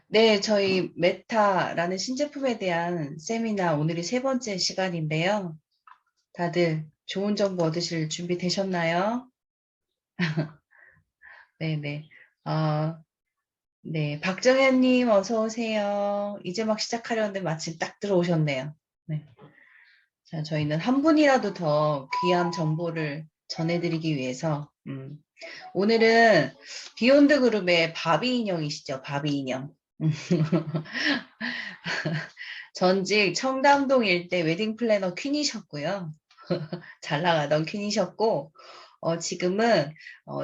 네, 저희 메타라는 신제품에 대한 세미나 오늘이 세 번째 시간인데요. 다들 좋은 정보 얻으실 준비 되셨나요? 네네. 어, 네. 박정현님 어서 오세요. 이제 막 시작하려는데 마침 딱 들어오셨네요. 네. 자, 저희는 한 분이라도 더 귀한 정보를 전해드리기 위해서, 오늘은 비욘드 그룹의 바비 인형이시죠? 바비 인형. 전직 청담동 일대 웨딩 플래너 퀸이셨고요. 잘 나가던 퀸이셨고, 지금은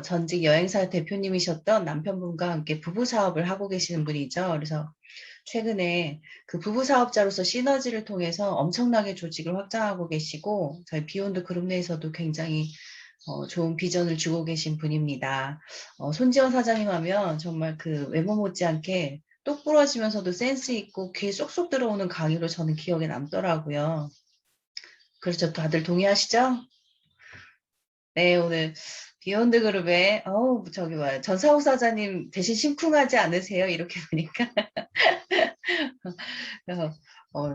전직 여행사 대표님이셨던 남편분과 함께 부부 사업을 하고 계시는 분이죠. 그래서 최근에 그 부부 사업자로서 시너지를 통해서 엄청나게 조직을 확장하고 계시고, 저희 비욘드 그룹 내에서도 굉장히 좋은 비전을 주고 계신 분입니다. 손지원 사장님 하면 정말 그 외모 못지않게 똑 부러지면서도 센스 있고 귀에 쏙쏙 들어오는 강의로 저는 기억에 남더라고요. 그렇죠. 다들 동의하시죠? 네, 오늘 비욘드 그룹의 저기 뭐야 전사욱 사장님 대신 심쿵하지 않으세요? 이렇게 보니까. 그래서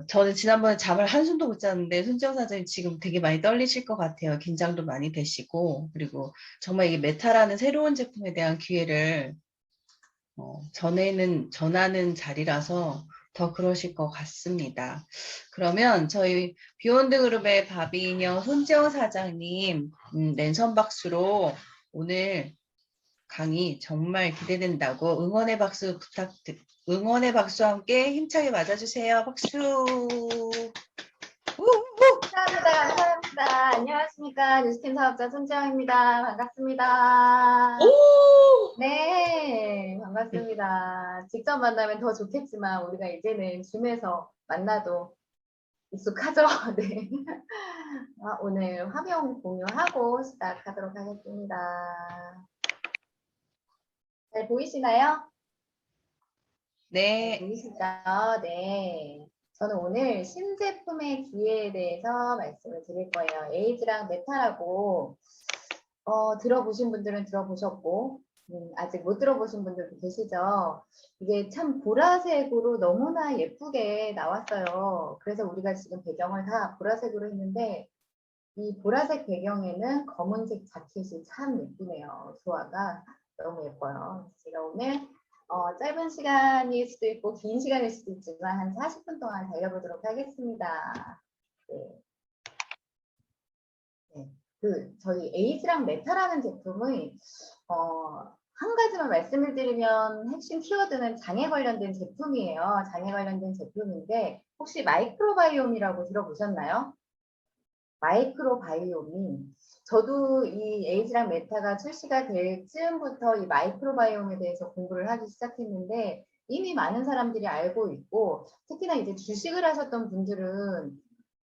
저는 지난번에 잠을 한숨도 못 잤는데 손지영 사장님 지금 되게 많이 떨리실 것 같아요. 긴장도 많이 되시고 그리고 정말 이게 메타라는 새로운 제품에 대한 기회를 전하는 자리라서 더 그러실 것 같습니다. 그러면 저희 비욘드 그룹의 바비인형 손지영 사장님 랜선 박수로 오늘 강의 정말 기대된다고 응원의 박수와 함께 힘차게 맞아주세요. 박수. 감사합니다. 감사합니다. 안녕하십니까. 뉴스팀 사업자 손지영입니다. 반갑습니다. 네, 반갑습니다. 직접 만나면 더 좋겠지만 우리가 이제는 줌에서 만나도 익숙하죠? 네. 오늘 화면 공유하고 시작하도록 하겠습니다. 잘 보이시나요? 네. 보이시죠? 네. 저는 오늘 신제품의 기회에 대해서 말씀을 드릴 거예요. 에이즈랑 메타라고 들어보신 분들은 들어보셨고 아직 못 들어보신 분들도 계시죠. 이게 참 보라색으로 너무나 예쁘게 나왔어요. 그래서 우리가 지금 배경을 다 보라색으로 했는데 이 보라색 배경에는 검은색 자켓이 참 예쁘네요. 조화가 너무 예뻐요. 제가 오늘 짧은 시간일 수도 있고 긴 시간일 수도 있지만 한 40분 동안 달려보도록 하겠습니다. 네. 네. 저희 에이즈랑 메타라는 제품은 한 가지만 말씀을 드리면 핵심 키워드는 장애 관련된 제품이에요. 장애 관련된 제품인데 혹시 마이크로바이옴이라고 들어보셨나요? 마이크로바이옴이 저도 이 에이즈랑 메타가 출시가 될 즈음부터 이 마이크로바이옴에 대해서 공부를 하기 시작했는데 이미 많은 사람들이 알고 있고 특히나 이제 주식을 하셨던 분들은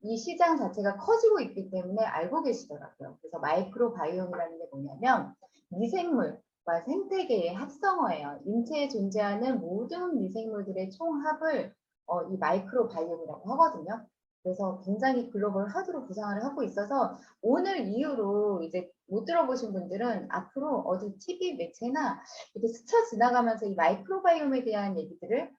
이 시장 자체가 커지고 있기 때문에 알고 계시더라고요. 그래서 마이크로바이옴이라는 게 뭐냐면 미생물과 생태계의 합성어예요. 인체에 존재하는 모든 미생물들의 총합을 이 마이크로바이옴이라고 하거든요. 그래서 굉장히 글로벌 하드로 구상을 하고 있어서 오늘 이후로 이제 못 들어보신 분들은 앞으로 어디 TV 매체나 이렇게 스쳐 지나가면서 이 마이크로바이옴에 대한 얘기들을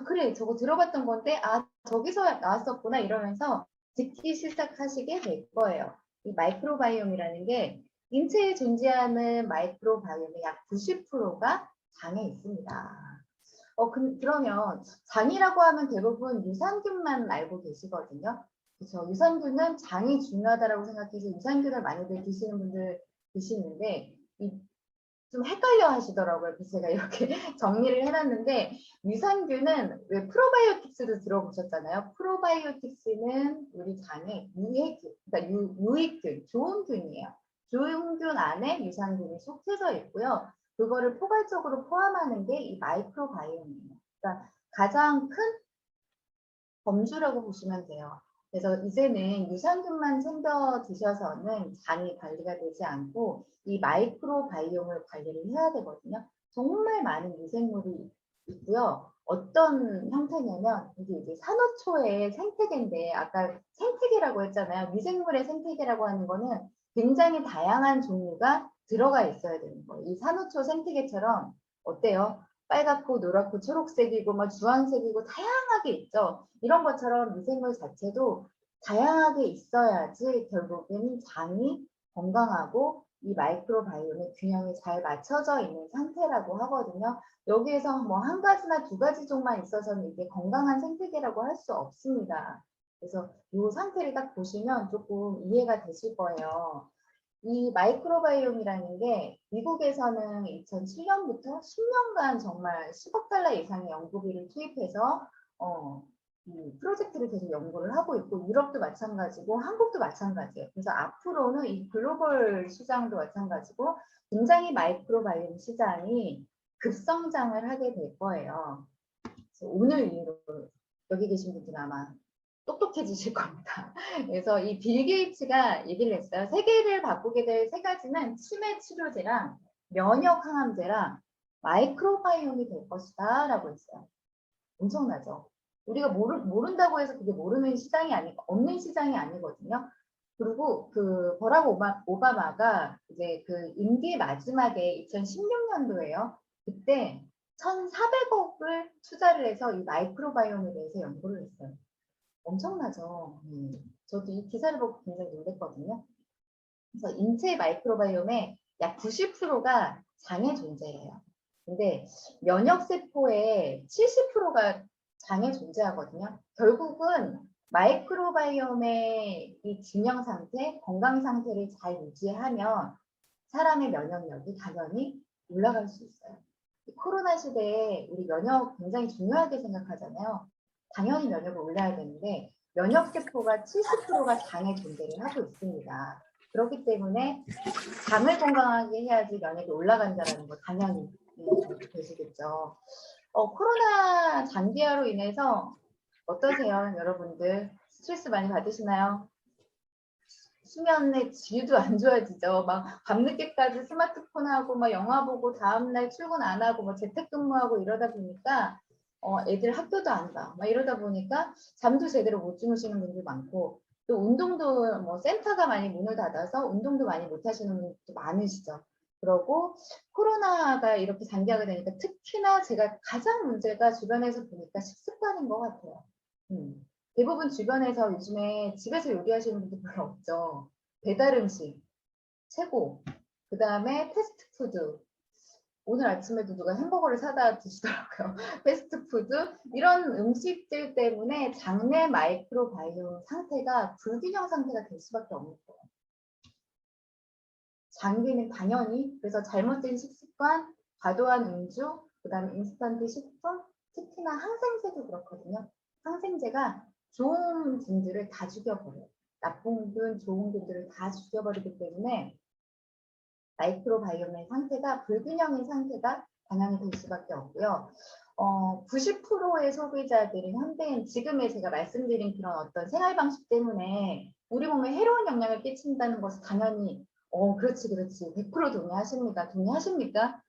그래 저거 들어봤던 건데 저기서 나왔었구나 이러면서 듣기 시작하시게 될 거예요. 이 마이크로바이옴이라는 게 인체에 존재하는 마이크로바이옴의 약 90%가 장에 있습니다. 그러면 장이라고 하면 대부분 유산균만 알고 계시거든요. 그렇죠. 유산균은 장이 중요하다고 생각해서 유산균을 많이들 드시는 분들 계시는데 좀 헷갈려 하시더라고요. 그래서 제가 이렇게 정리를 해놨는데 유산균은 왜 프로바이오틱스도 들어보셨잖아요. 프로바이오틱스는 우리 장에 유익균, 그러니까 유익균, 좋은 균이에요. 좋은 균 안에 유산균이 속해져 있고요. 그거를 포괄적으로 포함하는 게 이 마이크로바이옴이에요. 그러니까 가장 큰 범주라고 보시면 돼요. 그래서 이제는 유산균만 챙겨 드셔서는 장이 관리가 되지 않고 이 마이크로바이옴을 관리를 해야 되거든요. 정말 많은 미생물이 있고요. 어떤 형태냐면 이게 이제 산호초의 생태계인데 아까 생태계라고 했잖아요. 미생물의 생태계라고 하는 거는 굉장히 다양한 종류가 들어가 있어야 되는 거예요. 이 산호초 생태계처럼 어때요? 빨갛고 노랗고 초록색이고 막 주황색이고 다양하게 있죠. 이런 것처럼 미생물 자체도 다양하게 있어야지 결국에는 장이 건강하고 이 마이크로바이옴의 균형이 잘 맞춰져 있는 상태라고 하거든요. 여기에서 뭐 한 가지나 두 가지 종만 있어서는 이게 건강한 생태계라고 할 수 없습니다. 그래서 이 상태를 딱 보시면 조금 이해가 되실 거예요. 이 마이크로바이옴이라는 게 미국에서는 2007년부터 10년간 정말 10억 달러 이상의 연구비를 투입해서 이 프로젝트를 계속 연구를 하고 있고 유럽도 마찬가지고 한국도 마찬가지예요. 그래서 앞으로는 이 글로벌 시장도 마찬가지고 굉장히 마이크로바이옴 시장이 급성장을 하게 될 거예요. 그래서 오늘 이후로 여기 계신 분들은 아마 똑똑해지실 겁니다. 그래서 이 빌 게이츠가 얘기를 했어요. 세계를 바꾸게 될 세 가지는 치매 치료제랑 면역 항암제랑 마이크로바이옴이 될 것이다 라고 했어요. 엄청나죠? 우리가 모른다고 해서 그게 모르는 시장이 아니고 없는 시장이 아니거든요. 그리고 그 버락 오바마가 이제 그 임기 마지막에 2016년도에요. 그때 1,400억을 투자를 해서 이 마이크로바이옴에 대해서 연구를 했어요. 엄청나죠. 저도 이 기사를 보고 굉장히 놀랐거든요. 그래서 인체 마이크로바이옴의 약 90%가 장의 존재예요. 근데 면역세포의 70%가 장에 존재하거든요. 결국은 마이크로바이옴의 이 균형 상태, 건강 상태를 잘 유지하면 사람의 면역력이 당연히 올라갈 수 있어요. 코로나 시대에 우리 면역 굉장히 중요하게 생각하잖아요. 당연히 면역을 올려야 되는데 면역세포가 70%가 장에 존재를 하고 있습니다. 그렇기 때문에 장을 건강하게 해야지 면역이 올라간다는 거 당연히 되시겠죠. 코로나 장기화로 인해서 어떠세요, 여러분들? 스트레스 많이 받으시나요? 수면의 질도 안 좋아지죠. 막 밤늦게까지 스마트폰 하고 막 영화 보고 다음날 출근 안 하고 뭐 재택근무하고 이러다 보니까 애들 학교도 안 가. 막 이러다 보니까 잠도 제대로 못 주무시는 분들 많고 또 운동도 뭐 센터가 많이 문을 닫아서 운동도 많이 못 하시는 분들도 많으시죠. 그러고 코로나가 이렇게 장기화가 되니까 특히나 제가 가장 문제가 주변에서 보니까 식습관인 것 같아요. 대부분 주변에서 요즘에 집에서 요리하시는 분들 별로 없죠. 배달 음식 최고. 그 다음에 패스트푸드. 오늘 아침에도 누가 햄버거를 사다 드시더라고요. 패스트푸드 이런 음식들 때문에 장내 마이크로바이옴 상태가 불균형 상태가 될 수밖에 없는 거예요. 장기는 당연히 그래서 잘못된 식습관, 과도한 음주, 그 다음에 인스턴트 식품, 특히나 항생제도 그렇거든요. 항생제가 좋은 균들을 다 죽여버려요. 나쁜 균, 좋은 균들을 다 죽여버리기 때문에 마이크로바이옴의 상태가 불균형인 상태가 당연히 될 수밖에 없고요. 90%의 소비자들은 현대인 지금의 제가 말씀드린 그런 어떤 생활 방식 때문에 우리 몸에 해로운 영향을 끼친다는 것은 당연히 그렇지 100% 동의하십니까? 동의하십니까?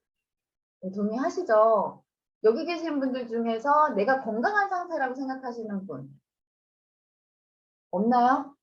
네, 동의하시죠? 여기 계신 분들 중에서 내가 건강한 상태라고 생각하시는 분 없나요?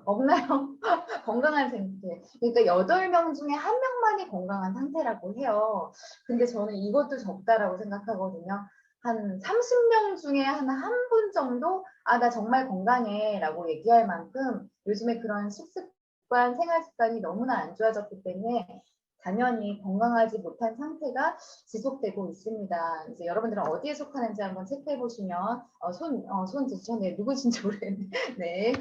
없나요? 건강한 상태. 그러니까 8명 중에 1명만이 건강한 상태라고 해요. 근데 저는 이것도 적다라고 생각하거든요. 한 30명 중에 한 분 정도, 나 정말 건강해 라고 얘기할 만큼 요즘에 그런 식습관, 생활 습관이 너무나 안 좋아졌기 때문에 당연히 건강하지 못한 상태가 지속되고 있습니다. 이제 여러분들은 어디에 속하는지 한번 체크해 보시면, 손 드셨네요. 누구신지 모르겠네. 네.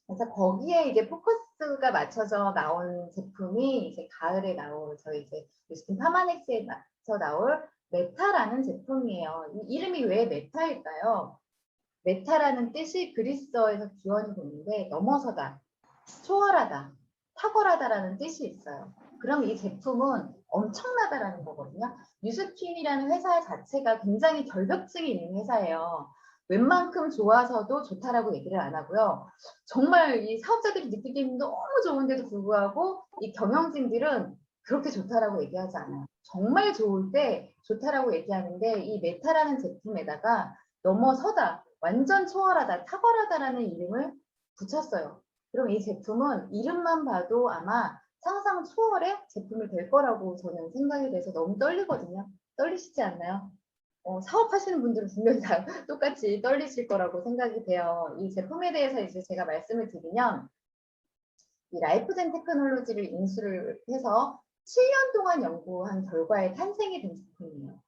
그래서 거기에 이제 포커스가 맞춰져 나온 제품이 이제 가을에 나올 저희 이제 유스킨 파마넥스에서 나올 메타라는 제품이에요. 이 이름이 왜 메타일까요? 메타라는 뜻이 그리스어에서 기원이 되는데 넘어서다, 초월하다, 탁월하다라는 뜻이 있어요. 그럼 이 제품은 엄청나다라는 거거든요. 뉴스킨이라는 회사 자체가 굉장히 결벽증이 있는 회사예요. 웬만큼 좋아서도 좋다라고 얘기를 안 하고요. 정말 이 사업자들이 느끼기는 너무 좋은데도 불구하고 이 경영진들은 그렇게 좋다라고 얘기하지 않아요. 정말 좋을 때 좋다라고 얘기하는데 이 메타라는 제품에다가 넘어서다, 완전 초월하다, 탁월하다라는 이름을 붙였어요. 그럼 이 제품은 이름만 봐도 아마 상상 초월의 제품이 될 거라고 저는 생각이 돼서 너무 떨리거든요. 떨리시지 않나요? 사업하시는 분들은 분명히 다 똑같이 떨리실 거라고 생각이 돼요. 이 제품에 대해서 이제 제가 말씀을 드리면, 이 라이프젠 테크놀로지를 인수를 해서 7년 동안 연구한 결과에 탄생이 된 제품이에요.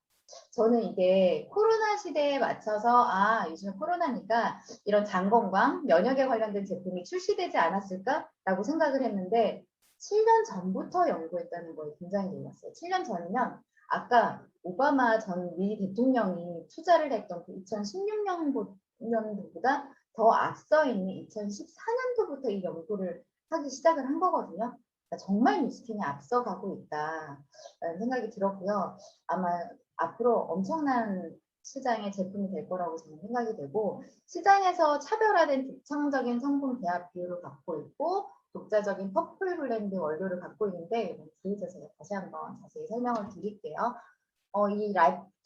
저는 이게 코로나 시대에 맞춰서 요즘 코로나니까 이런 장건강, 면역에 관련된 제품이 출시되지 않았을까라고 생각을 했는데 7년 전부터 연구했다는 거에 굉장히 놀랐어요. 7년 전이면 아까 오바마 전 미 대통령이 투자를 했던 그 2016년도보다 더 앞서 있는 2014년도부터 이 연구를 하기 시작을 한 거거든요. 그러니까 정말 뉴스킨이 앞서가고 있다라는 생각이 들었고요. 아마 앞으로 엄청난 시장의 제품이 될 거라고 저는 생각이 되고, 시장에서 차별화된 독창적인 성분 배합 비율을 갖고 있고 독자적인 퍼플 블렌드 원료를 갖고 있는데, 뒤에서 제가 다시 한번 자세히 설명을 드릴게요.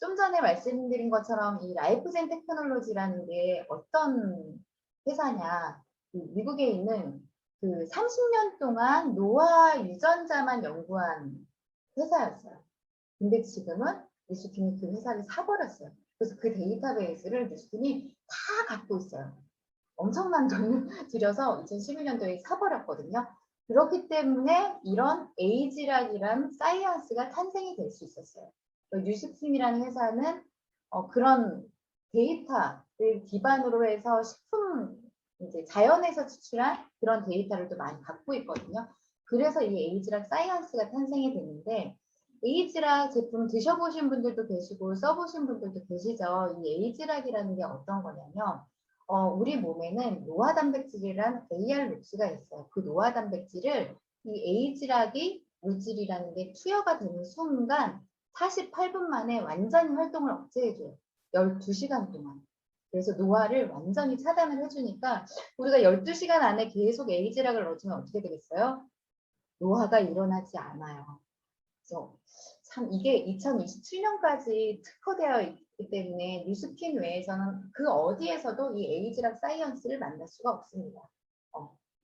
좀 전에 말씀드린 것처럼 이 라이프젠 테크놀로지라는 게 어떤 회사냐, 미국에 있는 그 30년 동안 노화 유전자만 연구한 회사였어요. 근데 지금은 뉴스킨이 그 회사를 사버렸어요. 그래서 그 데이터베이스를 뉴스킨이 다 갖고 있어요. 엄청난 돈을 들여서 2011년도에 사버렸거든요. 그렇기 때문에 이런 에이지락이란 사이언스가 탄생이 될 수 있었어요. 뉴스킨이라는 회사는 그런 데이터를 기반으로 해서 이제 자연에서 추출한 그런 데이터를 또 많이 갖고 있거든요. 그래서 이 에이지락 사이언스가 탄생이 됐는데, 에이지락 제품 드셔보신 분들도 계시고 써보신 분들도 계시죠. 이 에이지락이라는 게 어떤 거냐면, 우리 몸에는 노화 단백질이란 AR-록스가 있어요. 그 노화 단백질을 이 에이지락이 물질이라는 게 투여가 되는 순간 48분 만에 완전히 활동을 억제해줘요. 12시간 동안. 그래서 노화를 완전히 차단을 해주니까 우리가 12시간 안에 계속 에이지락을 넣어주면 어떻게 되겠어요? 노화가 일어나지 않아요. 그래서 참 이게 2027년까지 특허되어 있기 때문에 뉴스킨 외에서는 그 어디에서도 이 에이지락 사이언스를 만날 수가 없습니다.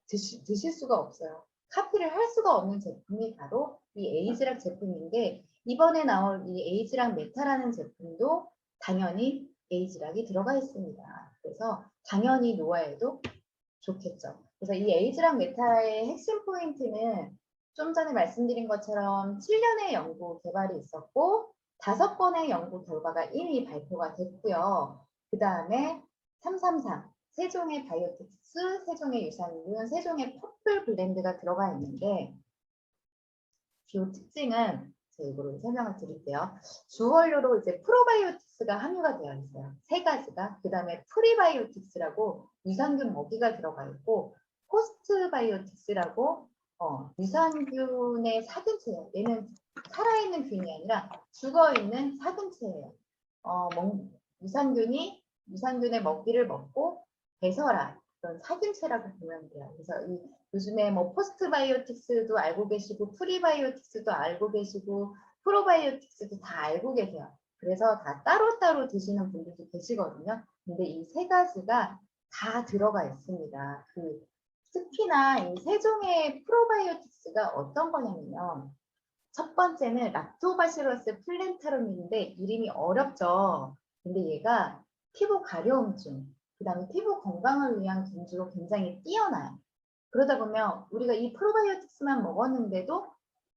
드실 수가 없어요. 카피를 할 수가 없는 제품이 바로 이 에이지락 제품인데, 이번에 나올 이 에이지락 메타라는 제품도 당연히 에이지락이 들어가 있습니다. 그래서 당연히 노화에도 좋겠죠. 그래서 이 에이지락 메타의 핵심 포인트는 좀 전에 말씀드린 것처럼 7년의 연구 개발이 있었고 5번의 연구 결과가 이미 발표가 됐고요. 그 다음에 333, 세종의 바이오틱스, 세종의 유산균, 세종의 퍼플 블렌드가 들어가 있는데, 주요 특징은 제가 이거로 설명을 드릴게요. 주원료로 이제 프로바이오틱스가 함유가 되어 있어요. 3가지가. 그 다음에 프리바이오틱스라고 유산균 먹이가 들어가 있고, 포스트바이오틱스라고 유산균의 사균체예요. 얘는 살아있는 균이 아니라 죽어있는 사균체예요. 유산균의 먹이를 먹고 배설한 그런 사균체라고 보면 돼요. 그래서 요즘에 포스트바이오틱스도 알고 계시고 프리바이오틱스도 알고 계시고 프로바이오틱스도 다 알고 계세요. 그래서 다 따로따로 드시는 분들도 계시거든요. 근데 이 3가지가 다 들어가 있습니다. 특히나 이 세종의 프로바이오틱스가 어떤 거냐면요. 첫 번째는 락토바시러스 플랜타름인데 이름이 어렵죠. 근데 얘가 피부 가려움증, 그 다음에 피부 건강을 위한 균주로 굉장히 뛰어나요. 그러다 보면 우리가 이 프로바이오틱스만 먹었는데도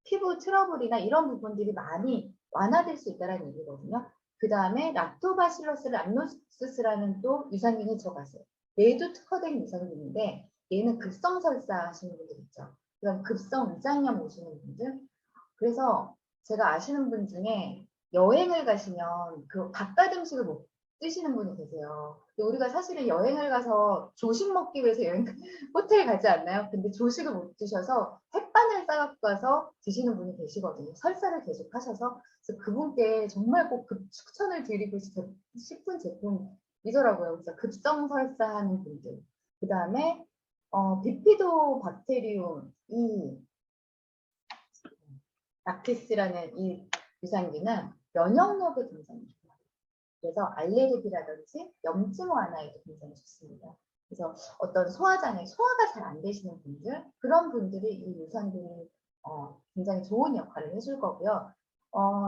피부 트러블이나 이런 부분들이 많이 완화될 수 있다는 얘기거든요. 그 다음에 락토바실러스 람노스라는 또 유산균이 들어가세요. 얘도 특허된 유산균인데 얘는 급성설사 하시는 분들 있죠. 그럼 급성 위장염 오시는 분들. 그래서 제가 아시는 분 중에 여행을 가시면 그 바깥 음식을 못 드시는 분이 계세요. 우리가 사실은 여행을 가서 조식 먹기 위해서 호텔 가지 않나요? 근데 조식을 못 드셔서 햇반을 싸갖고 가서 드시는 분이 계시거든요. 설사를 계속 하셔서. 그래서 그분께 정말 꼭 추천을 드리고 싶은 제품이더라고요. 그래서 급성 설사하는 분들. 그 다음에 비피도 박테리움이 락티스라는 이 유산균은 면역력에 굉장히 좋아요. 그래서 알레르기라든지 염증 완화에도 굉장히 좋습니다. 그래서 어떤 소화가 잘 안 되시는 분들, 그런 분들이 이 유산균이 굉장히 좋은 역할을 해줄 거고요.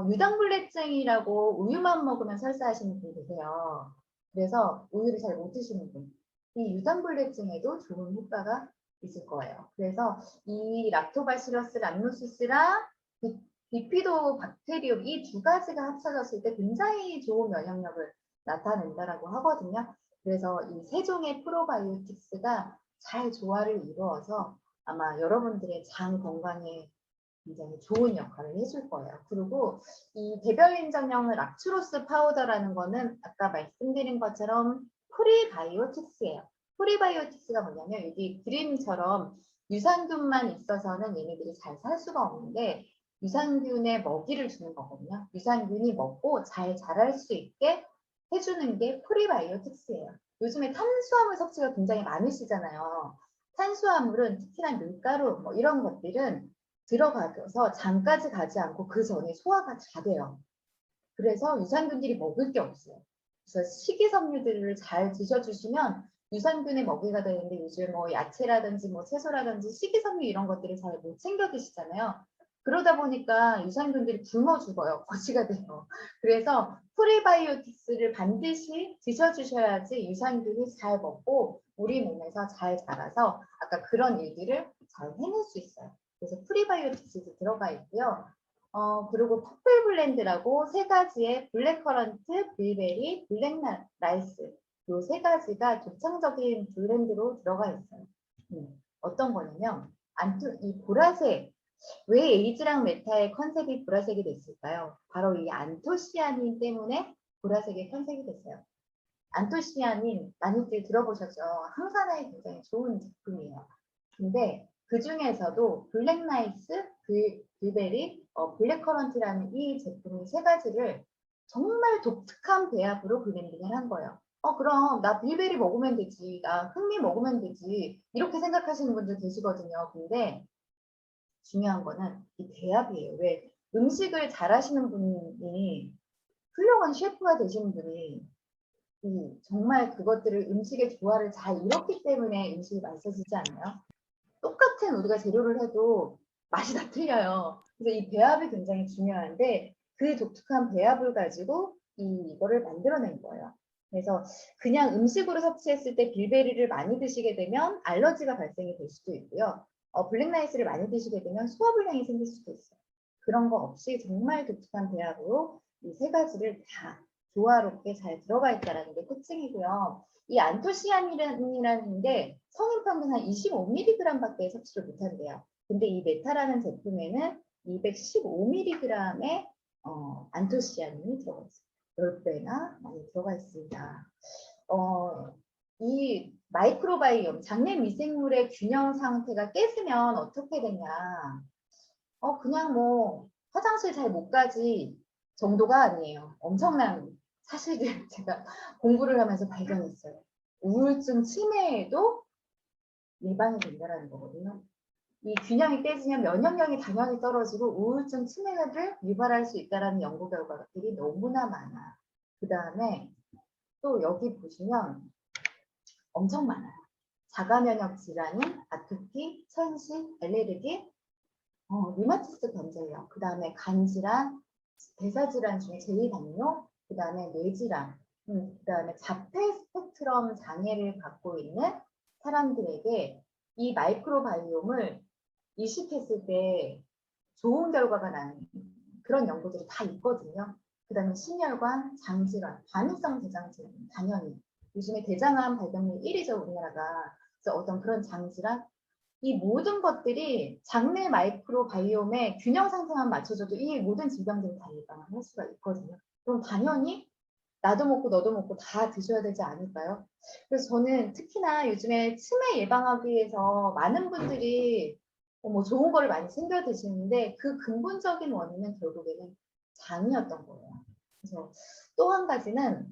유당불내증이라고 우유만 먹으면 설사하시는 분 계세요. 그래서 우유를 잘 못 드시는 분. 이 유당불내증에도 좋은 효과가 있을 거예요. 그래서 이 락토바시러스 람노시스랑 비피도 박테리움 이 두 가지가 합쳐졌을 때 굉장히 좋은 면역력을 나타낸다라고 하거든요. 그래서 이 세 종의 프로바이오틱스가 잘 조화를 이루어서 아마 여러분들의 장 건강에 굉장히 좋은 역할을 해줄 거예요. 그리고 이 대별인정형 락추로스 파우더라는 거는 아까 말씀드린 것처럼 프리바이오틱스예요. 프리바이오틱스가 뭐냐면 여기 그림처럼 유산균만 있어서는 얘네들이 잘 살 수가 없는데 유산균에 먹이를 주는 거거든요. 유산균이 먹고 잘 자랄 수 있게 해주는 게 프리바이오틱스예요. 요즘에 탄수화물 섭취가 굉장히 많으시잖아요. 탄수화물은 특히나 밀가루 뭐 이런 것들은 들어가서 장까지 가지 않고 그 전에 소화가 다 돼요. 그래서 유산균들이 먹을 게 없어요. 그래서 식이섬유들을 잘 드셔주시면 유산균의 먹이가 되는데 요즘 뭐 야채라든지 뭐 채소라든지 식이섬유 이런 것들을 잘 못 챙겨 드시잖아요. 그러다 보니까 유산균들이 굶어 죽어요. 거지가 돼요. 그래서 프리바이오틱스를 반드시 드셔주셔야지 유산균이 잘 먹고 우리 몸에서 잘 자라서 아까 그런 일들을 잘 해낼 수 있어요. 그래서 프리바이오틱스도 들어가 있고요. 그리고 퍼플 블렌드라고 세 가지의 블랙커런트, 블루베리, 블랙라이스 이 세 가지가 독창적인 블렌드로 들어가 있어요. 어떤 거냐면 이 보라색 왜 에이즈랑 메타의 컨셉이 보라색이 됐을까요? 바로 이 안토시아닌 때문에 보라색의 컨셉이 됐어요. 안토시아닌 많이들 들어보셨죠? 항산화에 굉장히 좋은 제품이에요. 근데 그 중에서도 블랙라이스, 블루베리, 블랙커런트라는 이 제품 세 가지를 정말 독특한 배합으로 블렌딩을 한 거예요. 그럼 나 블루베리 먹으면 되지, 나 흑미 먹으면 되지 이렇게 생각하시는 분들 계시거든요. 근데 중요한 거는 이 배합이에요. 왜 음식을 잘하시는 분이 훌륭한 셰프가 되시는 분이 정말 그것들을 음식의 조화를 잘 이뤘기 때문에 음식이 맛있어지지 않나요? 똑같은 우리가 재료를 해도 맛이 다 틀려요. 그래서 이 배합이 굉장히 중요한데 그 독특한 배합을 가지고 이거를 만들어낸 거예요. 그래서 그냥 음식으로 섭취했을 때 빌베리를 많이 드시게 되면 알러지가 발생이 될 수도 있고요. 블랙라이스를 많이 드시게 되면 소화불량이 생길 수도 있어요. 그런 거 없이 정말 독특한 배합으로 이 세 가지를 다 조화롭게 잘 들어가 있다는 게 특징이고요. 이 안토시아닌이라는 게 성인 평균 한 25mg밖에 섭취를 못한대요. 근데 이 메타라는 제품에는 215mg의 안토시아닌이 들어가 있어요. 10배나 많이 들어가 있습니다. 이 마이크로바이옴, 장내 미생물의 균형 상태가 깨지면 어떻게 되냐. 그냥 뭐 화장실 잘 못 가지 정도가 아니에요. 엄청난 사실을 제가 공부를 하면서 발견했어요. 우울증 치매에도 예방이 된다는 거거든요. 이 균형이 깨지면 면역력이 당연히 떨어지고 우울증 치매를 유발할 수 있다는 연구 결과들이 너무나 많아. 그 다음에 또 여기 보시면 엄청 많아요. 자가면역 질환인 아토피, 천식, 알레르기, 류마티스 관절염, 그 다음에 간질환, 대사질환 중에 제2당뇨, 그 다음에 뇌질환, 그 다음에 자폐 스펙트럼 장애를 갖고 있는 사람들에게 이 마이크로바이옴을 이식했을 때 좋은 결과가 나는 그런 연구들이 다 있거든요. 그 다음에 심혈관, 장질환, 관우성 대장질환, 당연히 요즘에 대장암 발병률 1위죠, 우리나라가. 그래서 어떤 그런 장질환, 이 모든 것들이 장내 마이크로바이옴의 균형 상태만 맞춰줘도 이 모든 질병들을 다 예방할 수가 있거든요. 그럼 당연히 나도 먹고 너도 먹고 다 드셔야 되지 않을까요? 그래서 저는 특히나 요즘에 치매 예방하기 위해서 많은 분들이 뭐 좋은 거를 많이 챙겨 드시는데 그 근본적인 원인은 결국에는 장이었던 거예요. 그래서 또 한 가지는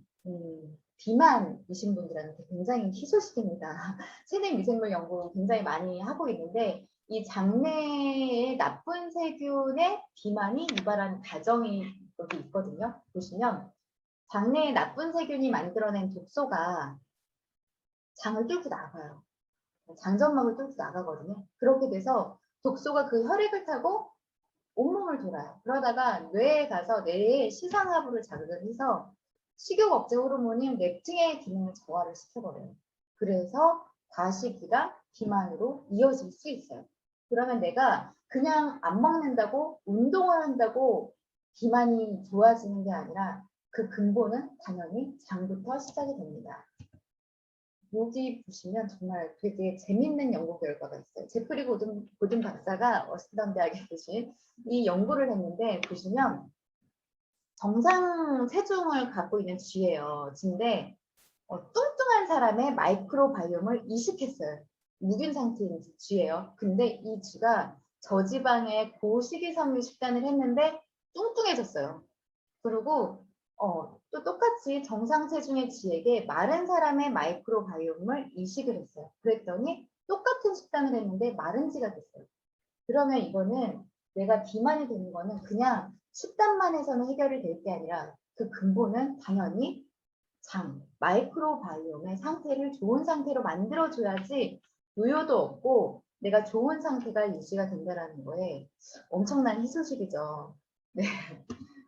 비만이신 분들한테 굉장히 희소식입니다. 세대 미생물 연구 굉장히 많이 하고 있는데 이 장내의 나쁜 세균의 비만이 유발하는 과정이 여기 있거든요. 보시면 장내에 나쁜 세균이 만들어낸 독소가 장을 뚫고 나가요. 장점막을 뚫고 나가거든요. 그렇게 돼서 독소가 그 혈액을 타고 온몸을 돌아요. 그러다가 뇌에 가서 뇌의 시상하부를 자극을 해서 식욕 억제 호르몬인 렙틴의 기능을 저하를 시켜버려요. 그래서 과식이가 비만으로 이어질 수 있어요. 그러면 내가 그냥 안 먹는다고 운동을 한다고 비만이 좋아지는 게 아니라 그 근본은 당연히 장부터 시작이 됩니다. 여기 보시면 정말 되게 재밌는 연구 결과가 있어요. 제프리 고든 박사가 워싱턴 대학에 계신 이 연구를 했는데 보시면 정상 체중을 갖고 있는 쥐예요. 쥐인데 뚱뚱한 사람의 마이크로바이옴을 이식했어요. 묵은 상태인 쥐예요. 근데 이 쥐가 저지방의 고식이섬유 식단을 했는데 뚱뚱해졌어요. 그리고 또 똑같이 정상 체중의 쥐에게 마른 사람의 마이크로바이옴을 이식을 했어요. 그랬더니 똑같은 식단을 했는데 마른 쥐가 됐어요. 그러면 이거는 내가 비만이 되는 거는 그냥 식단만 해서는 해결이 될 게 아니라 그 근본은 당연히 장, 마이크로바이옴의 상태를 좋은 상태로 만들어줘야지 요요도 없고 내가 좋은 상태가 유지가 된다는 거에 엄청난 희소식이죠. 네.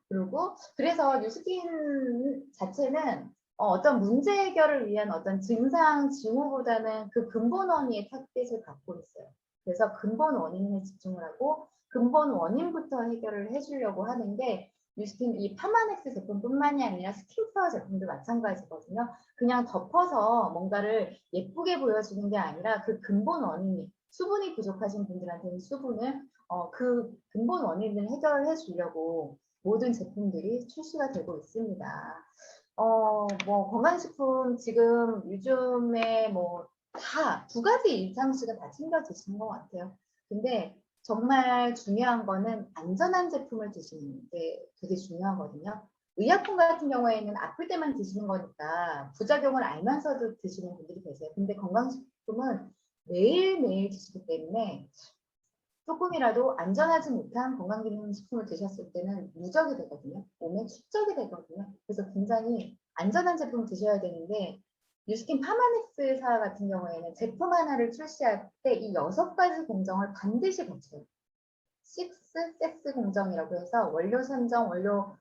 그리고 그래서 뉴스킨 자체는 어떤 문제 해결을 위한 어떤 증상 징후보다는 그 근본 원인의 타깃을 갖고 있어요. 그래서 근본 원인에 집중을 하고 근본 원인부터 해결을 해주려고 하는 게 뉴스킨 이 파마넥스 제품뿐만이 아니라 스킨케어 제품도 마찬가지거든요. 그냥 덮어서 뭔가를 예쁘게 보여주는 게 아니라 그 근본 원인이 수분이 부족하신 분들한테는 수분을 그 근본 원인을 해결해 주려고 모든 제품들이 출시가 되고 있습니다. 뭐 건강식품 지금 요즘에 뭐 다 두 가지 이상씩은 다 챙겨 드시는 것 같아요. 근데 정말 중요한 거는 안전한 제품을 드시는 게 되게 중요하거든요. 의약품 같은 경우에는 아플 때만 드시는 거니까 부작용을 알면서도 드시는 분들이 계세요. 근데 건강식품은 매일매일 드시기 때문에 조금이라도 안전하지 못한 건강기능식품을 드셨을 때는 누적이 되거든요. 몸에 축적이 되거든요. 그래서 굉장히 안전한 제품을 드셔야 되는데 뉴스킨 파마넥스사 같은 경우에는 제품 하나를 출시할 때 이 6가지 공정을 반드시 거쳐요. 6 섹스 공정이라고 해서 원료 선정, 원료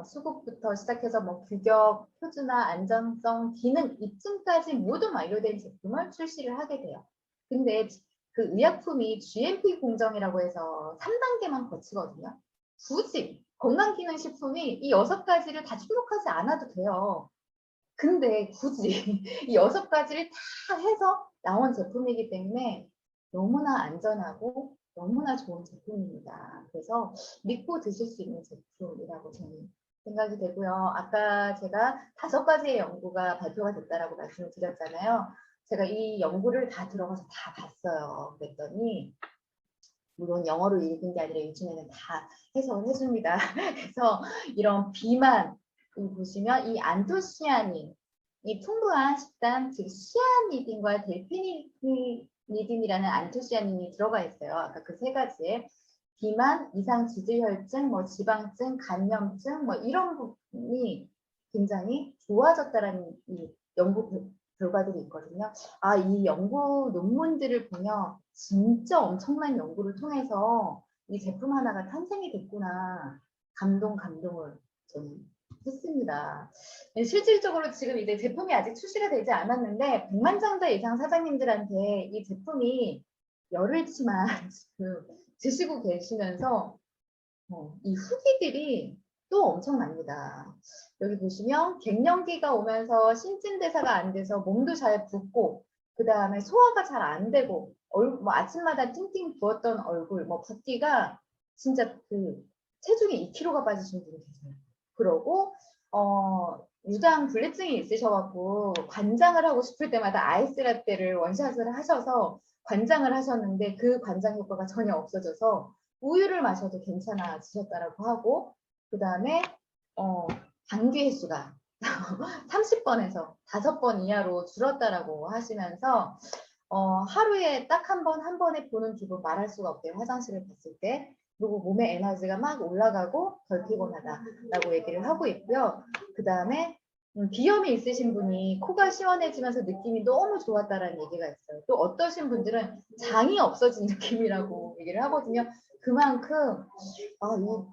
수급부터 시작해서 뭐 규격, 표준화, 안전성, 기능, 입증까지 모두 완료된 제품을 출시를 하게 돼요. 근데 그 의약품이 GMP 공정이라고 해서 3단계만 거치거든요. 굳이 건강기능식품이 이 6가지를 다 충족하지 않아도 돼요. 근데 굳이 이 6가지를 다 해서 나온 제품이기 때문에 너무나 안전하고 너무나 좋은 제품입니다. 그래서 믿고 드실 수 있는 제품이라고 저는 생각이 되고요. 아까 제가 5가지의 연구가 발표가 됐다라고 말씀을 드렸잖아요. 제가 이 연구를 다 들어가서 다 봤어요. 그랬더니 물론 영어로 읽은 게 아니라 요즘에는 다 해석을 해줍니다. 그래서 이런 비만 보시면 이 안토시아닌 이 풍부한 식단 즉 시아니딘과 델피니딘이라는 안토시아닌이 들어가 있어요. 아까 그 3가지에 비만, 이상 지질혈증, 뭐 지방증, 간염증 뭐 이런 부분이 굉장히 좋아졌다라는 이 연구 결과들이 있거든요. 아, 이 연구 논문들을 보면 진짜 엄청난 연구를 통해서 이 제품 하나가 탄생이 됐구나. 감동을 저는 했습니다. 실질적으로 지금 이제 제품이 아직 출시가 되지 않았는데 100만장자 이상 사장님들한테 이 제품이 열흘치만 지금 드시고 계시면서 이 후기들이 또 엄청납니다. 여기 보시면 갱년기가 오면서 신진대사가 안 돼서 몸도 잘 붓고 그 다음에 소화가 잘 안 되고 뭐 아침마다 띵띵 부었던 얼굴 뭐 붓기가 진짜 그 체중이 2kg가 빠지신 분이 계세요. 그러고 유당 불내증이 있으셔갖고 관장을 하고 싶을 때마다 아이스라떼를 원샷을 하셔서 관장을 하셨는데 그 관장 효과가 전혀 없어져서 우유를 마셔도 괜찮아지셨다라고 하고 그 다음에 당귀 횟수가 30번에서 5번 이하로 줄었다라고 하시면서 하루에 딱 한 번에 보는 기분 말할 수가 없대요. 화장실을 갔을 때. 그리고 몸의 에너지가 막 올라가고 덜 피곤하다라고 얘기를 하고 있고요. 그 다음에 비염이 있으신 분이 코가 시원해지면서 느낌이 너무 좋았다라는 얘기가 있어요. 또 어떠신 분들은 장이 없어진 느낌이라고 얘기를 하거든요. 그만큼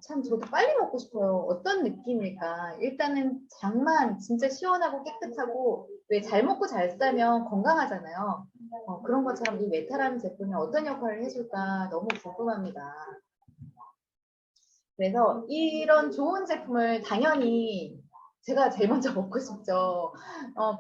참 저도 빨리 먹고 싶어요. 어떤 느낌일까? 일단은 장만 진짜 시원하고 깨끗하고 왜 잘 먹고 잘 싸면 건강하잖아요. 그런 것처럼 이 메타라는 제품이 어떤 역할을 해줄까 너무 궁금합니다. 그래서 이런 좋은 제품을 당연히 제가 제일 먼저 먹고 싶죠.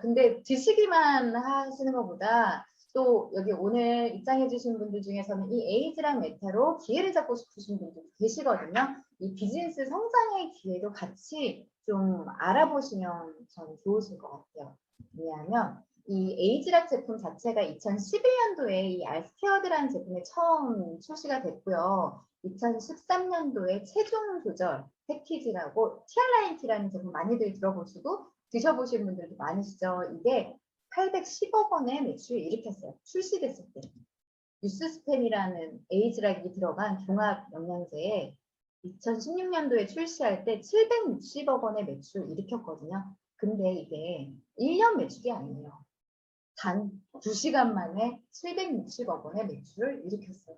근데 드시기만 하시는 것보다 또 여기 오늘 입장해 주신 분들 중에서는 이 에이즈랑 메타로 기회를 잡고 싶으신 분들 계시거든요. 이 비즈니스 성장의 기회도 같이 좀 알아보시면 저는 좋으실 것 같아요. 왜냐하면 이 에이즈락 제품 자체가 2011년도에 이 알스케어드라는 제품이 처음 출시가 됐고요. 2013년도에 체중 조절 패키지라고 티알라인티라는 제품 많이들 들어보시고 드셔보신 분들도 많으시죠. 이게 810억 원의 매출을 일으켰어요. 출시됐을 때. 뉴스스팸이라는 에이즈락이 들어간 종합 영양제에 2016년도에 출시할 때 760억 원의 매출을 일으켰거든요. 근데 이게 1년 매출이 아니에요. 단 2시간 만에 760억 원의 매출을 일으켰어요.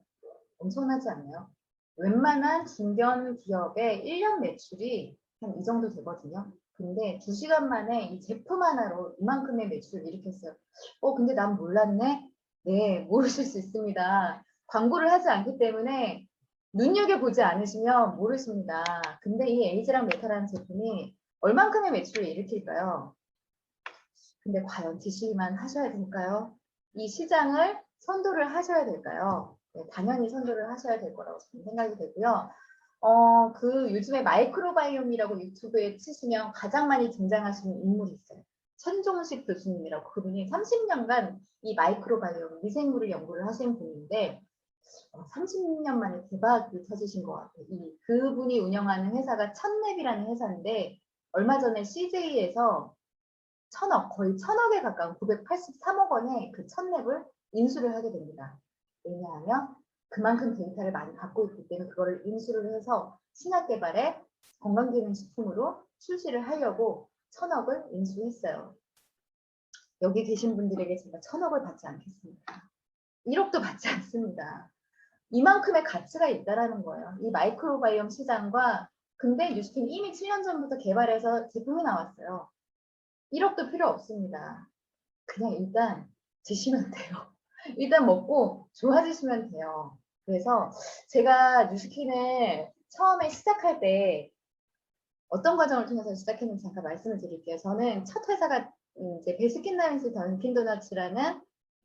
엄청나지 않나요? 웬만한 중견 기업의 1년 매출이 한 이 정도 되거든요. 근데 2시간 만에 이 제품 하나로 이만큼의 매출을 일으켰어요. 근데 난 몰랐네? 네, 모르실 수 있습니다. 광고를 하지 않기 때문에 눈여겨보지 않으시면 모르십니다. 근데 이 에이즈랑 메타라는 제품이 얼만큼의 매출을 일으킬까요? 근데 과연 드시기만 하셔야 될까요? 이 시장을 선도를 하셔야 될까요? 네, 당연히 선도를 하셔야 될 거라고 저는 생각이 되고요. 요즘에 마이크로바이옴이라고 유튜브에 치시면 가장 많이 등장하시는 인물이 있어요. 천종식 교수님이라고 그분이 30년간 이 마이크로바이옴 미생물을 연구를 하신 분인데 30년 만에 대박이 터지신 것 같아요. 그분이 운영하는 회사가 천랩이라는 회사인데 얼마 전에 CJ에서 거의 천억에 가까운 983억 원의 그 천랩을 인수를 하게 됩니다. 왜냐하면 그만큼 데이터를 많이 갖고 있기 때문에 그거를 인수를 해서 신약 개발에 건강기능식품으로 출시를 하려고 천억을 인수했어요. 여기 계신 분들에게 제가 천억을 받지 않겠습니다. 1억도 받지 않습니다. 이만큼의 가치가 있다라는 거예요. 이 마이크로바이옴 시장과 근데 뉴스킨 이미 7년 전부터 개발해서 제품이 나왔어요. 1억도 필요 없습니다. 그냥 일단 드시면 돼요. 일단 먹고 좋아지시면 돼요. 그래서 제가 뉴스킨을 처음에 시작할 때 어떤 과정을 통해서 시작했는지 잠깐 말씀을 드릴게요. 저는 첫 회사가 이제 베스킨라빈스 던킨도너츠라는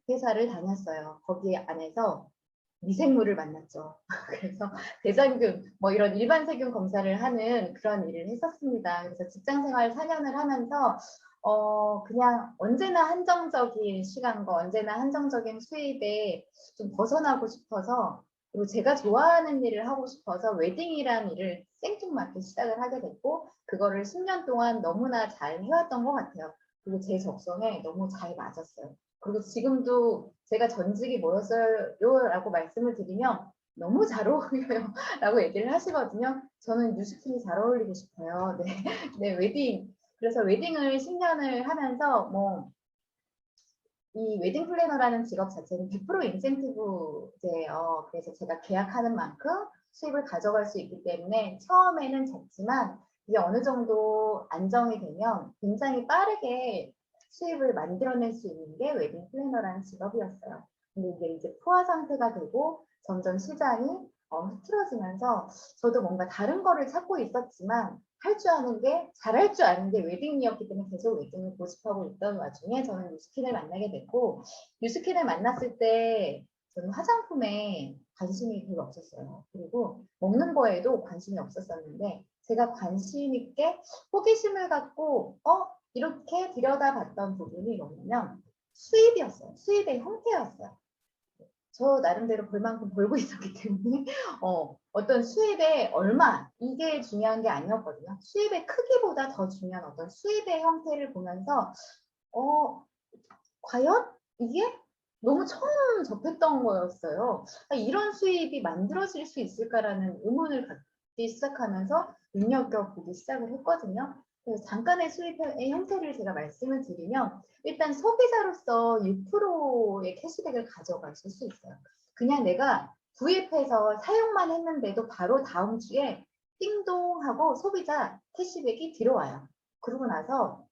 회사를 다녔어요. 거기 안에서 미생물을 만났죠. 그래서 대장균, 뭐 이런 일반 세균 검사를 하는 그런 일을 했었습니다. 그래서 직장생활 4년을 하면서 그냥 언제나 한정적인 시간과 언제나 한정적인 수입에 좀 벗어나고 싶어서 그리고 제가 좋아하는 일을 하고 싶어서 웨딩이라는 일을 생뚱맞게 시작을 하게 됐고 그거를 10년 동안 너무나 잘 해왔던 것 같아요. 그리고 제 적성에 너무 잘 맞았어요. 그리고 지금도 제가 전직이 뭐였어요? 라고 말씀을 드리면 너무 잘 어울려요. 라고 얘기를 하시거든요. 저는 뉴스킨이 잘 어울리고 싶어요. 네, 네, 웨딩. 그래서 웨딩을 10년을 하면서 이 웨딩 플래너라는 직업 자체는 100% 인센티브제예요. 그래서 제가 계약하는 만큼 수입을 가져갈 수 있기 때문에 처음에는 적지만 이게 어느 정도 안정이 되면 굉장히 빠르게 수입을 만들어낼 수 있는 게 웨딩 플래너라는 직업이었어요. 근데 이게 이제 포화 상태가 되고 점점 시장이 흐트러지면서 저도 뭔가 다른 거를 찾고 있었지만 할 줄 아는 게 잘할 줄 아는 게 웨딩이었기 때문에 계속 웨딩을 고집하고 있던 와중에 저는 뉴스킨을 만나게 됐고 뉴스킨을 만났을 때 저는 화장품에 관심이 별로 없었어요. 그리고 먹는 거에도 관심이 없었었는데 제가 관심 있게 호기심을 갖고 이렇게 들여다봤던 부분이 뭐냐면 수입이었어요. 수입의 형태였어요. 저 나름대로 벌 만큼 벌고 있었기 때문에 어떤 수입의 얼마 이게 중요한 게 아니었거든요. 수입의 크기보다 더 중요한 어떤 수입의 형태를 보면서 과연 이게 너무 처음 접했던 거였어요. 이런 수입이 만들어질 수 있을까라는 의문을 갖기 시작하면서 눈여겨보기 시작을 했거든요. 그래서 잠깐의 수입의 형태를 제가 말씀을 드리면 일단 소비자로서 6%의 캐시백을 가져가실 수 있어요. 그냥 내가 구입해서 사용만 했는데도 바로 다음 주에 띵동 하고 소비자 캐시백이 들어와요. 그러고 나서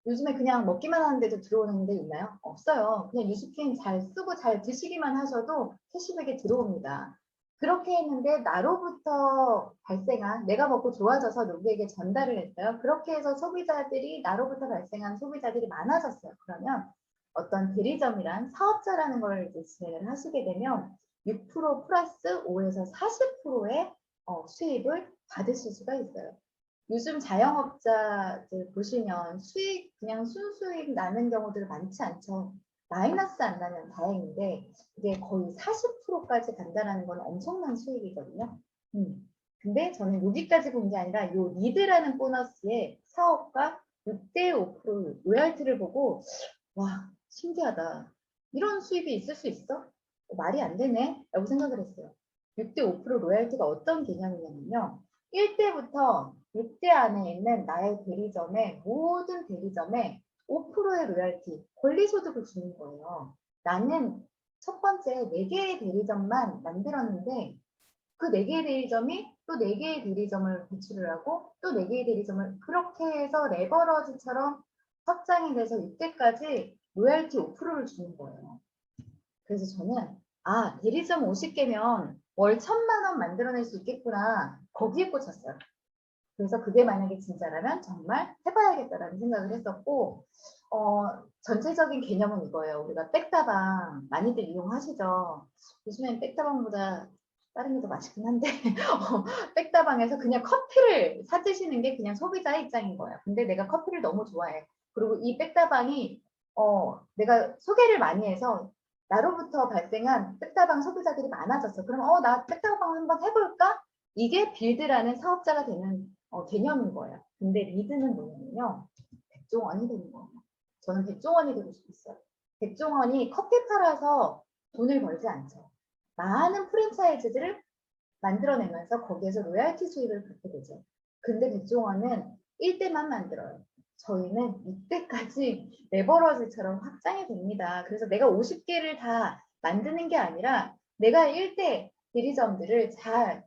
요즘에 그냥 먹기만 하는데도 들어오는 데 있나요? 없어요. 그냥 뉴스킨 잘 쓰고 잘 드시기만 하셔도 캐시백이 들어옵니다. 그렇게 했는데 나로부터 발생한 내가 먹고 좋아져서 누구에게 전달을 했어요. 그렇게 해서 소비자들이 나로부터 발생한 소비자들이 많아졌어요. 그러면 어떤 대리점이란 사업자라는 걸 이제 진행을 하시게 되면 6% 플러스 5에서 40%의 수입을 받으실 수가 있어요. 요즘 자영업자들 보시면 수익 그냥 순수익 나는 경우들 많지 않죠. 마이너스 안 나면 다행인데 이게 거의 40%까지 간다는 건 엄청난 수익이거든요. 근데 저는 여기까지 본 게 아니라 요 리드라는 보너스에 사업가 6대5% 로얄티를 보고 와 신기하다. 이런 수입이 있을 수 있어? 말이 안 되네 라고 생각을 했어요. 6대5% 로얄티가 어떤 개념이냐면요. 1대부터 6대 안에 있는 나의 대리점에 모든 대리점에 5%의 로얄티, 권리소득을 주는 거예요. 나는 첫 번째 4개의 대리점만 만들었는데 그 4개의 대리점이 또 4개의 대리점을 배출을 하고 또 4개의 대리점을 그렇게 해서 레버러지처럼 확장이 돼서 6대까지 로얄티 5%를 주는 거예요. 그래서 저는 대리점 50개면 월 1,000만 원 만들어낼 수 있겠구나. 거기에 꽂혔어요. 그래서 그게 만약에 진짜라면 정말 해봐야겠다라는 생각을 했었고 전체적인 개념은 이거예요. 우리가 백다방 많이들 이용하시죠. 요즘엔 백다방보다 다른 게 더 맛있긴 한데 백다방에서 그냥 커피를 사 드시는 게 그냥 소비자의 입장인 거예요. 근데 내가 커피를 너무 좋아해. 그리고 이 백다방이 내가 소개를 많이 해서 나로부터 발생한 백다방 소비자들이 많아졌어. 그럼 나 백다방 한번 해볼까? 이게 빌드라는 사업자가 되는 개념인 거예요. 근데 리드는 뭐냐면요. 백종원이 되는 거예요. 저는 백종원이 되고 싶었어요. 백종원이 커피 팔아서 돈을 벌지 않죠. 많은 프랜차이즈들을 만들어내면서 거기에서 로얄티 수익을 받게 되죠. 근데 백종원은 1대만 만들어요. 저희는 6대까지 레버러지처럼 확장이 됩니다. 그래서 내가 50개를 다 만드는 게 아니라 내가 1대 대리점들을 잘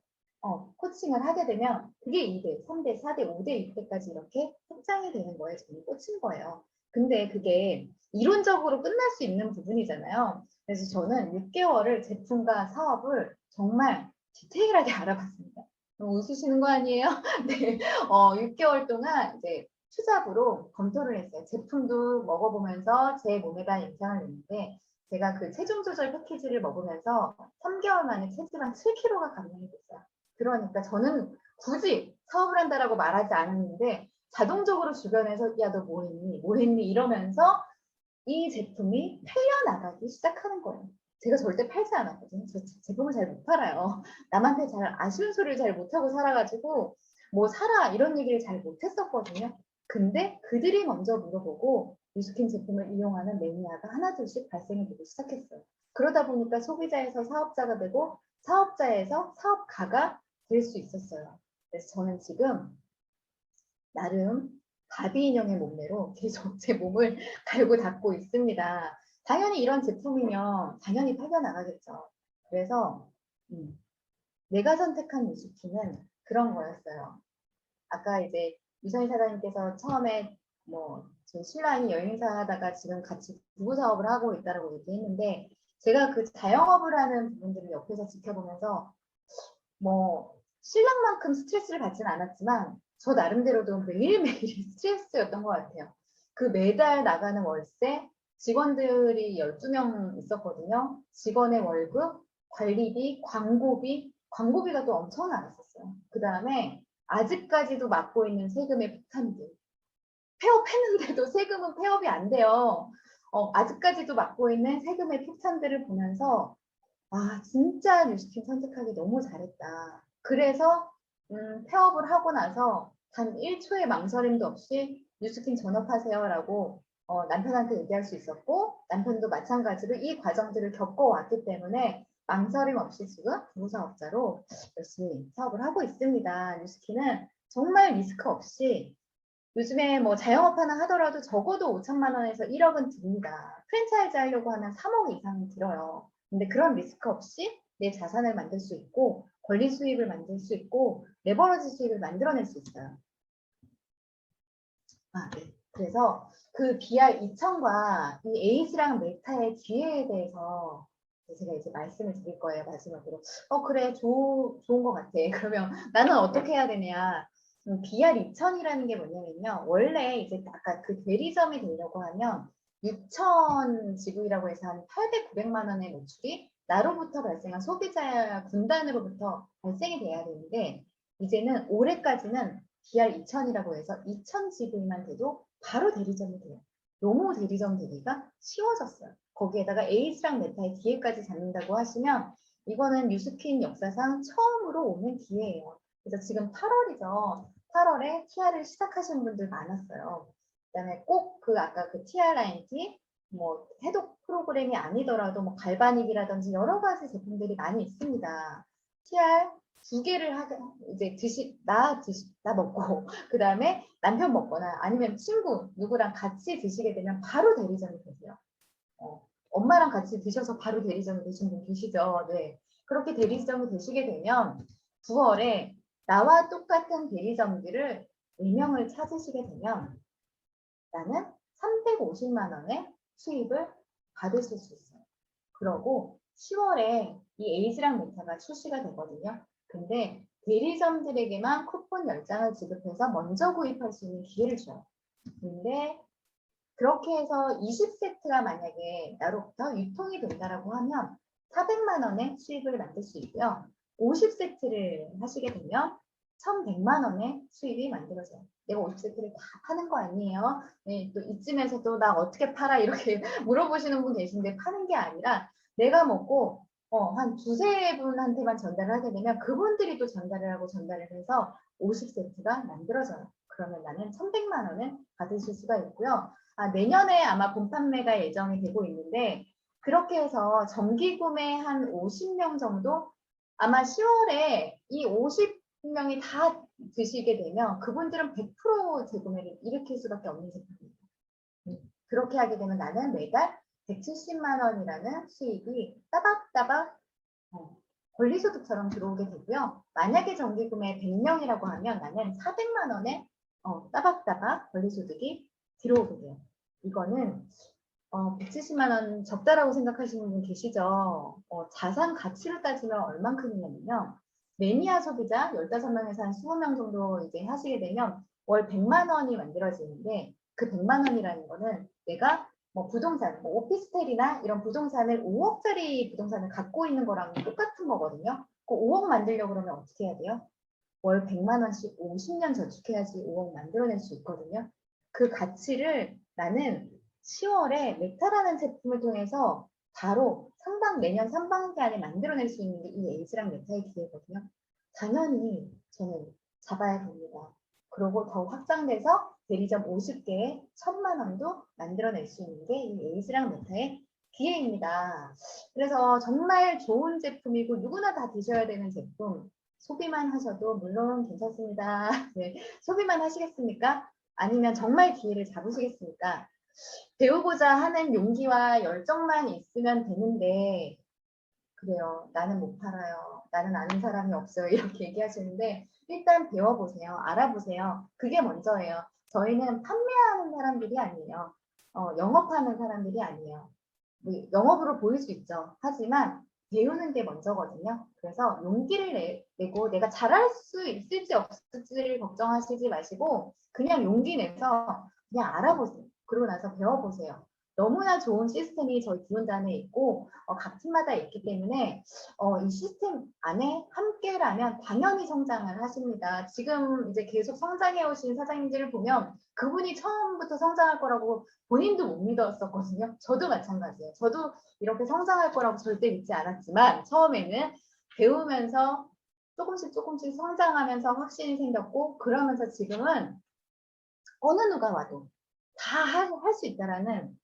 코칭을 하게 되면 그게 2대, 3대, 4대, 5대, 6대까지 이렇게 확장이 되는 거에 저는 꽂힌 거예요. 근데 그게 이론적으로 끝날 수 있는 부분이잖아요. 그래서 저는 6개월을 제품과 사업을 정말 디테일하게 알아봤습니다. 웃으시는 거 아니에요? 네, 6개월 동안 이제 투잡으로 검토를 했어요. 제품도 먹어보면서 제 몸에다 영상을 냈는데 제가 그 체중 조절 패키지를 먹으면서 3개월 만에 체지방 7kg가 감량이 됐어요. 그러니까 저는 굳이 사업을 한다라고 말하지 않았는데 자동적으로 주변에서 야, 너 뭐 했니? 뭐 했니? 이러면서 이 제품이 팔려나가기 시작하는 거예요. 제가 절대 팔지 않았거든요. 저 제품을 잘 못 팔아요. 남한테 잘 아쉬운 소리를 잘 못하고 살아가지고 뭐 사라 이런 얘기를 잘 못했었거든요. 근데 그들이 먼저 물어보고 뉴스킨 제품을 이용하는 매니아가 하나둘씩 발생이 되기 시작했어요. 그러다 보니까 소비자에서 사업자가 되고 사업자에서 사업가가 될 수 있었어요. 그래서 저는 지금 나름 바비 인형의 몸매로 계속 제 몸을 갈고 닦고 있습니다. 당연히 이런 제품이면 당연히 팔려나가겠죠. 그래서 내가 선택한 뉴스킨은 그런 거였어요. 아까 이제 유선희 사장님께서 처음에 제 신랑이 여행사 하다가 지금 같이 부부 사업을 하고 있다고 얘기했는데 제가 그 자영업을 하는 부분들을 옆에서 지켜보면서 신랑만큼 스트레스를 받지는 않았지만 저 나름대로도 매일매일이 스트레스였던 것 같아요. 그 매달 나가는 월세, 직원들이 12명 있었거든요. 직원의 월급, 관리비, 광고비가 또 엄청 나갔었어요. 그 다음에 아직까지도 맡고 있는 세금의 폭탄들. 폐업했는데도 세금은 폐업이 안 돼요. 아직까지도 맡고 있는 세금의 폭탄들을 보면서 진짜 뉴스킨 선택하기 너무 잘했다. 그래서 폐업을 하고 나서 단 1초의 망설임도 없이 뉴스킨 전업하세요라고 남편한테 얘기할 수 있었고 남편도 마찬가지로 이 과정들을 겪어왔기 때문에 망설임 없이 지금 부부사업자로 열심히 사업을 하고 있습니다. 뉴스킨은 정말 리스크 없이 요즘에 뭐 자영업 하나 하더라도 적어도 5천만 원에서 1억은 듭니다. 프랜차이즈 하려고 하면 3억 이상이 들어요. 근데 그런 리스크 없이 내 자산을 만들 수 있고 권리 수익을 만들 수 있고 레버러지 수익을 만들어낼 수 있어요. 네. 그래서 그 BR2000과 이 에이즈랑 메타의 기회에 대해서 제가 이제 말씀을 드릴 거예요. 마지막으로. 그래, 좋은 것 같아. 그러면 나는 어떻게 해야 되냐. BR2000이라는 게 뭐냐면요. 원래 이제 아까 그 대리점이 되려고 하면 6천 지분이라고 해서 한 800, 900만 원의 매출이 나로부터 발생한 소비자 군단으로부터 발생이 돼야 되는데 이제는 올해까지는 BR2000이라고 해서 2000 지분만 돼도 바로 대리점이 돼요. 너무 대리점 되기가 쉬워졌어요. 거기에다가 에이즈랑 메타의 기회까지 잡는다고 하시면 이거는 뉴스퀸 역사상 처음으로 오는 기회예요. 그래서 지금 8월이죠. 8월에 TR을 시작하시는 분들 많았어요. 그다음에 꼭 그 아까 그 TRINT 뭐 해독 프로그램이 아니더라도 뭐 갈바닉이라든지 여러 가지 제품들이 많이 있습니다. TR 2개를 하게 이제 나 먹고 그 다음에 남편 먹거나 아니면 친구 누구랑 같이 드시게 되면 바로 대리점이 되세요. 엄마랑 같이 드셔서 바로 대리점이 되신 분 계시죠? 네. 그렇게 대리점이 되시게 되면 9월에 나와 똑같은 대리점들을 4명을 찾으시게 되면 나는 350만 원의 수입을 받으실 수 있어요. 그러고 10월에 이 에이즈랑 메타가 출시가 되거든요. 근데 대리점들에게만 쿠폰 10장을 지급해서 먼저 구입할 수 있는 기회를 줘요. 근데 그렇게 해서 20세트가 만약에 나로부터 유통이 된다라고 하면 400만 원의 수익을 만들 수 있고요. 50세트를 하시게 되면 1,100만 원의 수익이 만들어져요. 내가 50세트를 다 파는 거 아니에요? 네, 또 이쯤에서 또 나 어떻게 팔아? 이렇게 물어보시는 분 계신데 파는 게 아니라 내가 먹고 한 두세 분한테만 전달을 하게 되면 그분들이 또 전달을 하고 전달을 해서 50세트가 만들어져요. 그러면 나는 1,100만 원을 받으실 수가 있고요. 내년에 아마 본판매가 예정이 되고 있는데 그렇게 해서 정기 구매 한 50명 정도 아마 10월에 이 50명이 다 드시게 되면 그분들은 100% 재구매를 일으킬 수밖에 없는 제품입니다. 그렇게 하게 되면 나는 매달 170만 원이라는 수익이 따박따박 권리소득처럼 들어오게 되고요. 만약에 정기 구매 100명이라고 하면 나는 400만 원의 따박따박 권리소득이 들어오게 돼요. 이거는 170만 원 적다라고 생각하시는 분 계시죠? 자산 가치로 따지면 얼만큼이냐면요. 매니아 소비자 15명에서 한 20명 정도 이제 하시게 되면 월 100만 원이 만들어지는데 그 100만 원이라는 거는 내가 뭐 부동산, 뭐 오피스텔이나 이런 부동산을 5억짜리 부동산을 갖고 있는 거랑 똑같은 거거든요. 그 5억 만들려고 그러면 어떻게 해야 돼요? 월 100만 원씩 50년 저축해야지 5억 만들어낼 수 있거든요. 그 가치를 나는 10월에 메타라는 제품을 통해서 바로 내년 상반기 안에 만들어낼 수 있는 게 이 에이즈랑 메타의 기회거든요. 당연히 저는 잡아야 됩니다. 그리고 더 확장돼서 대리점 50개에 1,000만 원도 만들어낼 수 있는 게 이 에이즈랑 메타의 기회입니다. 그래서 정말 좋은 제품이고 누구나 다 드셔야 되는 제품. 소비만 하셔도 물론 괜찮습니다. 네, 소비만 하시겠습니까? 아니면 정말 기회를 잡으시겠습니까? 배우고자 하는 용기와 열정만 있으면 되는데 그래요. 나는 못 팔아요. 나는 아는 사람이 없어요. 이렇게 얘기하시는데 일단 배워보세요. 알아보세요. 그게 먼저예요. 저희는 판매하는 사람들이 아니에요. 영업하는 사람들이 아니에요. 영업으로 보일 수 있죠. 하지만 배우는 게 먼저거든요. 그래서 용기를 내고 내가 잘할 수 있을지 없을지를 걱정하시지 마시고 그냥 용기 내서 그냥 알아보세요. 그러고 나서 배워보세요. 너무나 좋은 시스템이 저희 기원단에 있고 각 팀마다 있기 때문에 이 시스템 안에 함께라면 당연히 성장을 하십니다. 지금 이제 계속 성장해 오신 사장님들을 보면 그분이 처음부터 성장할 거라고 본인도 못 믿었었거든요. 저도 마찬가지예요. 저도 이렇게 성장할 거라고 절대 믿지 않았지만 처음에는 배우면서 조금씩 성장하면서 확신이 생겼고 그러면서 지금은 어느 누가 와도 다 할 수 있다라는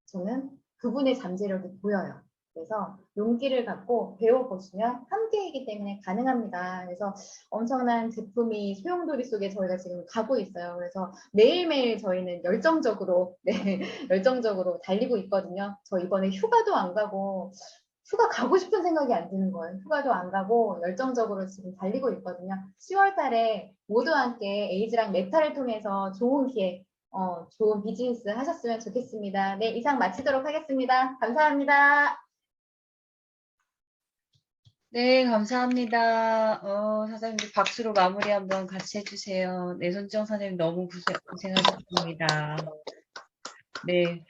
저는 그분의 잠재력이 보여요. 그래서 용기를 갖고 배워보시면 함께이기 때문에 가능합니다. 그래서 엄청난 제품이 소용돌이 속에 저희가 지금 가고 있어요. 그래서 매일매일 저희는 열정적으로, 네, 열정적으로 달리고 있거든요. 저 이번에 휴가도 안 가고, 휴가 가고 싶은 생각이 안 드는 거예요. 휴가도 안 가고 열정적으로 지금 달리고 있거든요. 10월 달에 모두 함께 에이즈랑 메타를 통해서 좋은 기회, 좋은 비즈니스 하셨으면 좋겠습니다. 네, 이상 마치도록 하겠습니다. 감사합니다. 네, 감사합니다. 사장님 박수로 마무리 한번 같이 해주세요. 네, 손지영 선생님 너무 고생하셨습니다. 네,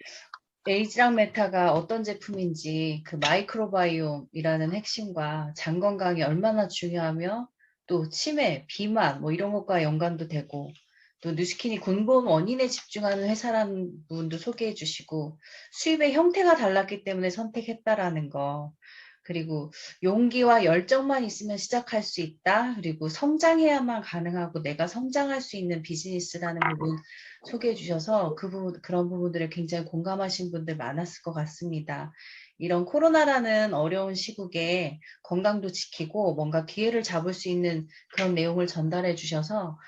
에이지랑 메타가 어떤 제품인지 그 마이크로바이옴이라는 핵심과 장 건강이 얼마나 중요하며 또 치매, 비만 뭐 이런 것과 연관도 되고 또 누스킨이 근본 원인에 집중하는 회사라는 부분도 소개해 주시고 수입의 형태가 달랐기 때문에 선택했다라는 거 그리고 용기와 열정만 있으면 시작할 수 있다. 그리고 성장해야만 가능하고 내가 성장할 수 있는 비즈니스라는 부분 소개해 주셔서 그 부분, 그런 부분들을 굉장히 공감하신 분들 많았을 것 같습니다. 이런 코로나라는 어려운 시국에 건강도 지키고 뭔가 기회를 잡을 수 있는 그런 내용을 전달해 주셔서